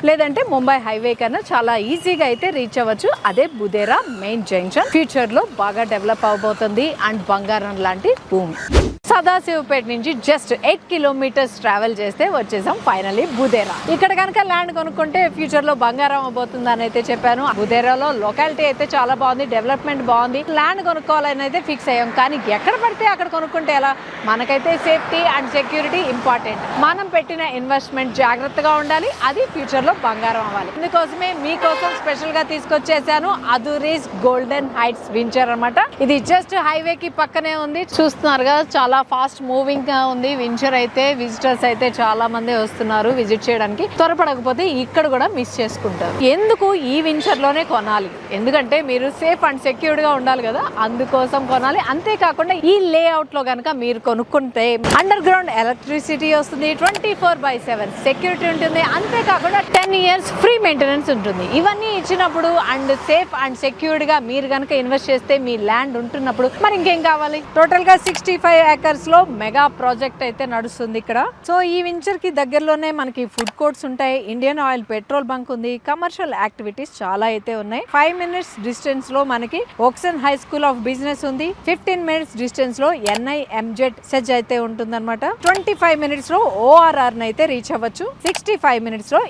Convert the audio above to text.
లేదంటే ముంబై హైవే కన్నా చాలా ఈజీగా అయితే రీచ్ అవ్వచ్చు. అదే బుదేరా మెయిన్ జంక్షన్. ఫ్యూచర్ లో బాగా డెవలప్ అవబోతుంది అండ్ బంగారం లాంటి భూమి. సదాశివపేట నుంచి జస్ట్ 8 కిలోమీటర్స్ ట్రావెల్ చేస్తే వచ్చేసాం ఫైనలీ బుదేరా. ఇక్కడ కనుక ల్యాండ్ కొనుక్కుంటే ఫ్యూచర్ లో బంగారం అవబోతుంది అని అయితే చెప్పాను. బుదేరాలో లొకాలిటీ అయితే చాలా బాగుంది, డెవలప్మెంట్ బాగుంది. ల్యాండ్ కొనుక్కోవాలని అయితే ఫిక్స్ అయ్యాం. కానీ ఎక్కడ పడితే అక్కడ కొనుక్కుంటే ఎలా? మనకైతే సేఫ్టీ అండ్ సెక్యూరిటీ ఇంపార్టెంట్. మనం పెట్టిన ఇన్వెస్ట్మెంట్ జాగ్రత్తగా ఉండాలి, అది ఫ్యూచర్ లో బంగారం అవ్వాలి. ఇందుకోసమే మీకోసం స్పెషల్ గా తీసుకొచ్చేసాను అదూరీస్ గోల్డెన్ హైట్స్ వెంచర్ అన్నమాట. ఇది జస్ట్ హైవే కి పక్కనే ఉంది. చూస్తున్నారు కదా, చాలా ఫాస్ట్ మూవింగ్ గా ఉంది వెంచర్ అయితే. విజిటర్స్ అయితే చాలా మంది వస్తున్నారు విజిట్ చేయడానికి. త్వరపడకపోతే ఇక్కడ కూడా మిస్ చేసుకుంటారు. ఎందుకు ఈ వెంచర్ లోనే కొనాలి? ఎందుకంటే మీరు సేఫ్ అండ్ సెక్యూర్డ్ గా ఉండాలి కదా, అందుకోసం కొనాలి. అంతేకాకుండా ఈ లేఅవుట్ లో కనుక మీరు కొనుక్కుంటే అండర్ గ్రౌండ్ ఎలక్ట్రిసిటీ వస్తుంది, 24/7 సెక్యూరిటీ ఉంటుంది. అంతేకాకుండా 10 years ఫ్రీ మెయింటెనెన్స్ ఉంటుంది. ఇవన్నీ ఇచ్చినప్పుడు అండ్ సేఫ్ అండ్ సెక్యూర్డ్ గా మీరు కనుక ఇన్వెస్ట్ చేస్తే మీ ల్యాండ్ ఉంటున్నప్పుడు మరి ఇంకేం కావాలి? టోటల్ గా 65 acres లో మెగా ప్రాజెక్ట్ అయితే నడుస్తుంది ఇక్కడ. సో ఈ వెంచర్ కి దగ్గరలోనే మనకి ఫుడ్ కోర్ట్స్ ఉంటాయి, ఇండియన్ ఆయిల్ పెట్రోల్ బంక్ ఉంది, కమర్షియల్ యాక్టివిటీస్ చాలా అయితే ఉన్నాయి. 5 minutes డిస్టెన్స్ లో మనకి ఓక్సన్ హై స్కూల్ ఆఫ్ బిజినెస్ ఉంది. 15 minutes డిస్టెన్స్ లో NIMZ సెజ్ అయితే ఉంటుంది అనమాట. 25 minutes లో ORR అయితే రీచ్ అవ్వచ్చు. 65 minutes లో